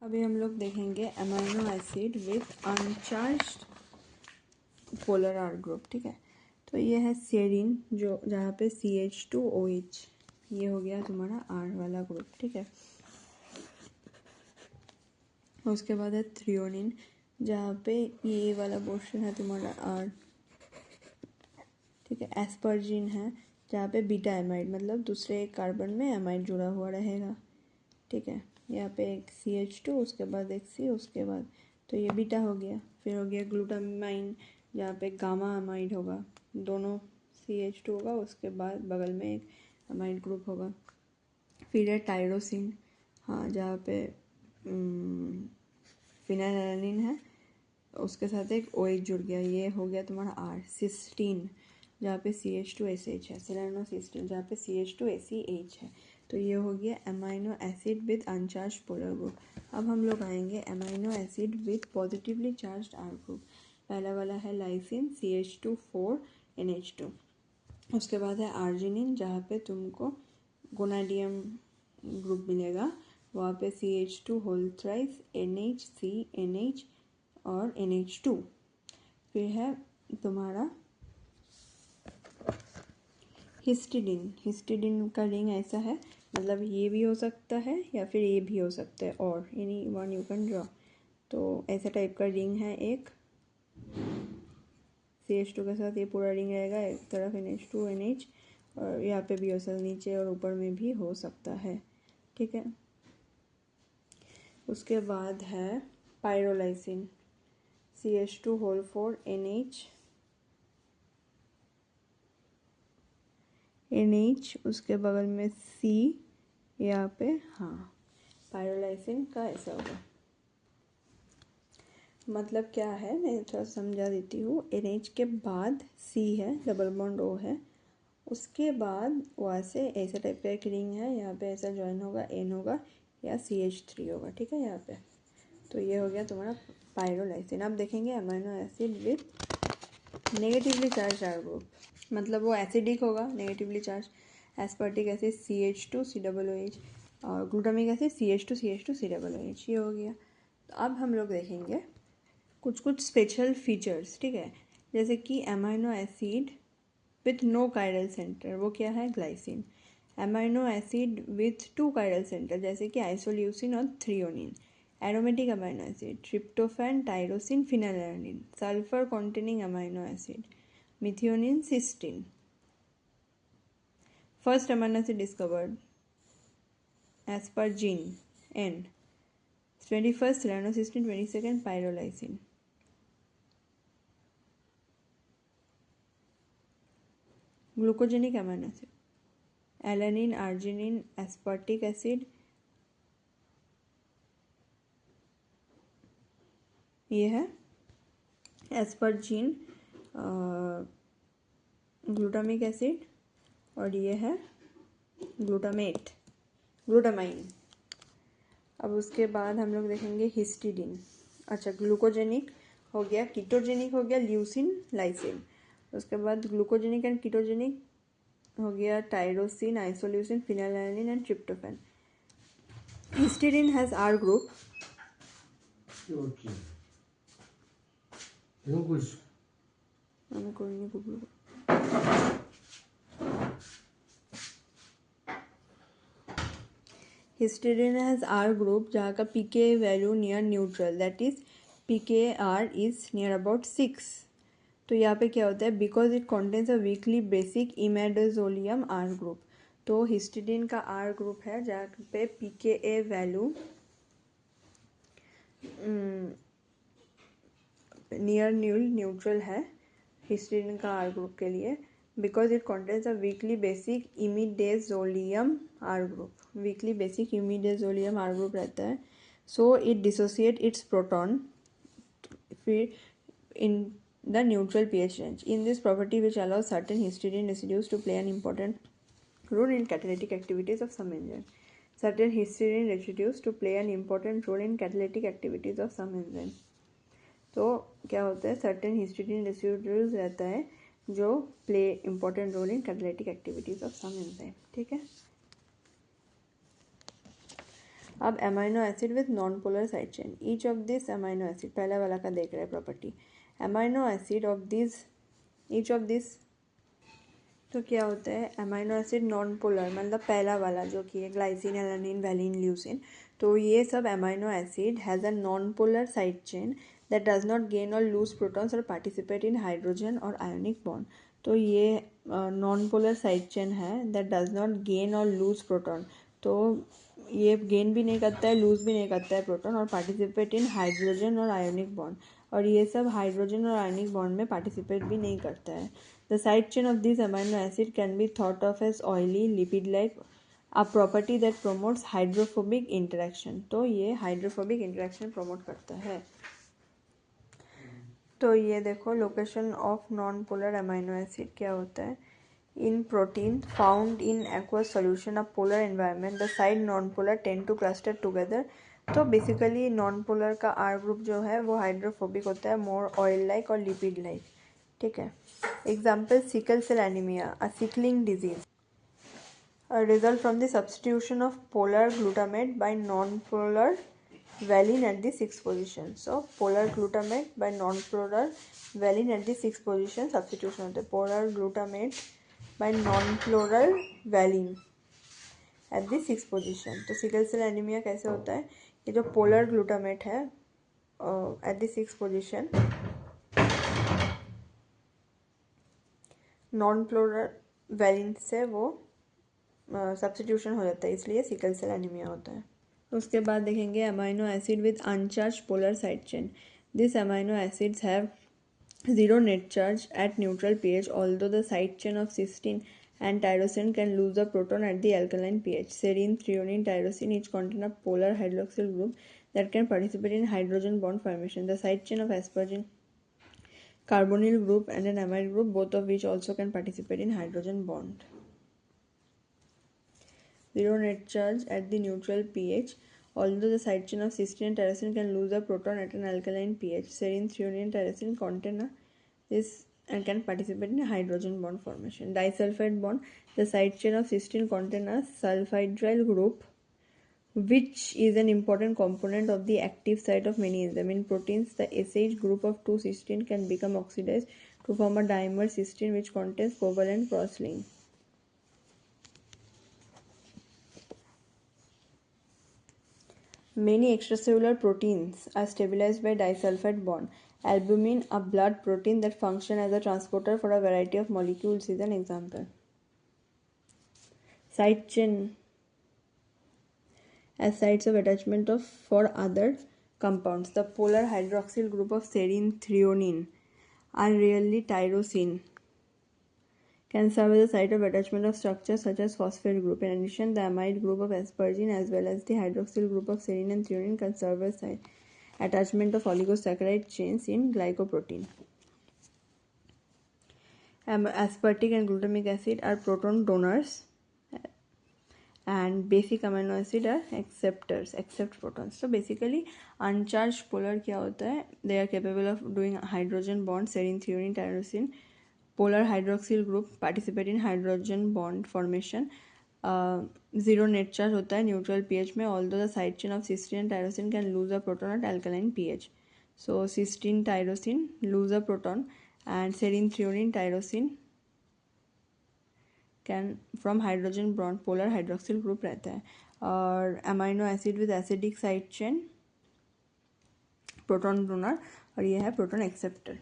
अभी हम लोग देखेंगे amino acid with uncharged polar R group. ठीक है, तो ये है सेरीन जो जहाँ पे CH2OH, ये हो गया तुम्हारा आर वाला ग्रुप। ठीक है, उसके बाद है थ्रियोनिन जहाँ पे ये वाला पोर्शन है तुम्हारा आर। ठीक है, एस्पर्जिन है जहाँ पे बीटा एमाइड मतलब दूसरे कार्बन में एमाइड जुड़ा हुआ रहेगा। ठीक है, यहाँ पे एक CH2 उसके बाद एक C उसके बाद, तो ये बीटा हो गया। फिर हो गया ग्लूटामाइन जहाँ पे गामा अमाइड होगा, दोनों CH2 होगा, उसके बाद बगल में एक अमाइड ग्रुप होगा। फिर है टायरोसिन, हाँ जहाँ पे फिनाइलैलानिन है, उसके साथ एक OH जुड़ गया, ये हो गया तुम्हारा R। सिस्टीन जहाँ पे CH2SH है, सेलेनोसिस्टीन जहाँ पे CH2ACH है, तो ये हो गया amino acid with uncharge polar group. अब हम लोग आएंगे amino acid with positively charged R group. पहला वाला है लाइसिन CH2 4NH2। उसके बाद है आर्जिनिन जहाँ पे तुमको गोनाडियम ग्रुप मिलेगा, वहाँ पे CH2 होल थ्राइस NHCNH और NH2। फिर है तुम्हारा हिस्टिडिन। हिस्टिडिन का रिंग ऐसा है, मतलब ये भी हो सकता है या फिर ये भी हो सकता है, और any one you can draw. तो ऐसा टाइप का रिंग है एक, CH2 के साथ ये पूरा रिंग रहेगा, एक तरफ NH2NH, और यहाँ पे भी हो सकता है, नीचे और ऊपर में भी हो सकता है। ठीक है, उसके बाद है पायरोलाइसिन CH2 होल 4NH, उसके बगल में C यहाँ पे, हाँ पायरोलाइसिन का ऐसा होगा। मतलब क्या है, मैं थोड़ा समझा देती हूँ। NH के बाद C है, डबल बॉन्ड O है, उसके बाद वहाँ से ऐसा टाइप का एक रिंग है, यहाँ पे ऐसा जॉइन होगा, N होगा या CH3 होगा। ठीक है, यहाँ पे तो ये हो गया तुम्हारा पायरोलाइसिन। अब देखेंगे amino acid with negatively charge R group, मतलब वो एसिडिक होगा, नेगेटिवली चार्ज। एस्पर्टिक एसिड CH2COOH और ग्लूटामिक एसिड CH2CH2COOH, ये हो गया। तो अब हम लोग देखेंगे कुछ कुछ स्पेशल फीचर्स। ठीक है, जैसे कि amino acid with no chiral centre, वो क्या है, glycine. Amino acid with 2 chiral centre, जैसे कि आइसोल्यूसिन और threonine. Aromatic amino acid tryptophan, tyrosine, phenylalanine. Sulphur containing amino acid methionine, cysteine. First amino acid discovered asparagine N, 21st selenocysteine, 22nd pyrrolysine. Glucogenic amino acid alanine, arginine, aspartic acid, ये है एस्पर्जिन, glutamic acid, और ये है glutamine. अब उसके बाद हम लोग देखेंगे हिस्टिडिन। अच्छा, ग्लूकोजेनिक हो गया, कीटोजेनिक हो गया ल्यूसिन, लाइसिन। उसके बाद ग्लूकोजेनिक एंड कीटोजेनिक हो गया tyrosine, isoleucine, phenylalanine and tryptophan. Histidine has R group. Histidine has R group जहाँ का pK value near neutral, that is pKr is near about 6। तो यहाँ पे क्या होता है, because it contains a weakly basic imidazolium R group. तो histidine का आर ग्रुप है जहाँ पे pKa वैल्यू नियर न्यूट्रल है हिस्टिडिन का आर ग्रुप के लिए, because it contains a weakly basic imidazolium R group. Weakly basic imidazolium R group रहता है, so it dissociate its proton फिर in the neutral pH range. In this property which allows certain histidine residues to play an important role in catalytic activities of some enzyme. Certain histidine residues to play an important role in catalytic activities of some enzyme. तो क्या होता है, certain histidine residues रहता है जो play important role in catalytic activities of some enzyme. ठीक है, अब amino acid with non polar side chain, each of this amino acid, पहला वाला का देख रहे हैं property, amino acid of this, each of this, तो क्या होता है अमाइनो एसिड नॉन पोलर, मतलब पहला वाला जो कि है ग्लाइसिन, एलानिन, वैलिन, ल्यूसिन, तो ये सब amino acid has a non polar side chain that does not gain और लूज प्रोटॉन्स और पार्टिसिपेट इन हाइड्रोजन और आयोनिक बॉन्ड। तो ये नॉन पोलर साइड चेन है दैट डज नॉट गेन और लूज प्रोटॉन, तो ये गेन भी नहीं करता है, लूज भी नहीं करता है प्रोटॉन, और पार्टिसिपेट इन हाइड्रोजन और आयोनिक बॉन्ड, और ये सब हाइड्रोजन और आयोनिक बॉन्ड में पार्टिसिपेट भी नहीं करता है। The side chain of these amino acid can be thought of as oily, lipid-like, a property that promotes hydrophobic interaction. तो ये hydrophobic interaction promote करता है। तो ये देखो location of non polar amino acid क्या होता है, in protein found in aqueous solution of polar environment the side non-polar tend to cluster together। तो बेसिकली नॉन पोलर का R ग्रुप जो है वो हाइड्रोफोबिक होता है, मोर ऑयल लाइक और लिपिड लाइक, ठीक है। Example sickle cell anaemia, uh sickling disease, a result from the substitution of polar glutamate by non-polar valine at the 6th position। So polar glutamate by non-polar valine at the 6th position substitution होता है, polar glutamate by non-polar valine at the 6th position। तो sickle cell anaemia कैसे होता है, ये जो polar glutamate है at the 6th position non polar valine से वो सब्स्टिट्यूशन हो जाता है, इसलिए सिकल सेल एनीमिया होता है। उसके बाद देखेंगे amino acid with uncharge polar side chain, this amino acids have zero net charge at neutral pH, although the side chain of cysteine and tyrosine can lose the proton at the alkaline pH. Serine, threonine, tyrosine each contain a polar hydroxyl group that can participate in hydrogen bond formation. The side chain of aspargine carbonyl group and an amide group, both of which also can participate in hydrogen bond. Zero net charge at the neutral pH, although the side chain of cysteine and tyrosine can lose a proton at an alkaline pH. Serine, threonine, and tyrosine contain this and can participate in hydrogen bond formation. Disulfide bond, the side chain of cysteine contain a sulfhydryl group which is an important component of the active site of many enzymes. In proteins, the SH group of 2 cysteine can become oxidized to form a dimer cysteine which contains covalent cross-link. Many extracellular proteins are stabilized by disulfide bond. Albumin, a blood protein that functions as a transporter for a variety of molecules, is an example. Side chain as sites of attachment for other compounds. The polar hydroxyl group of serine, threonine, and rarely tyrosine can serve as a site of attachment of structures such as phosphate group. In addition, the amide group of aspargine as well as the hydroxyl group of serine and threonine can serve as site attachment of oligosaccharide chains in glycoprotein. Aspartic and glutamic acid are proton donors and basic amino acid are acceptors, accept protons. So basically uncharged polar क्या होता है, they are capable of doing hydrogen bond, serine, threonine, tyrosine. Polar hydroxyl group participate in hydrogen bond formation. Zero net charge होता है neutral pH में, although the side chain of cysteine and tyrosine can lose a proton at alkaline pH. So cysteine, tyrosine lose a proton and serine, threonine, tyrosine can from hydrogen bond polar hydroxyl group रहता है, और amino acid with acidic side chain proton donor, और ये है proton acceptor.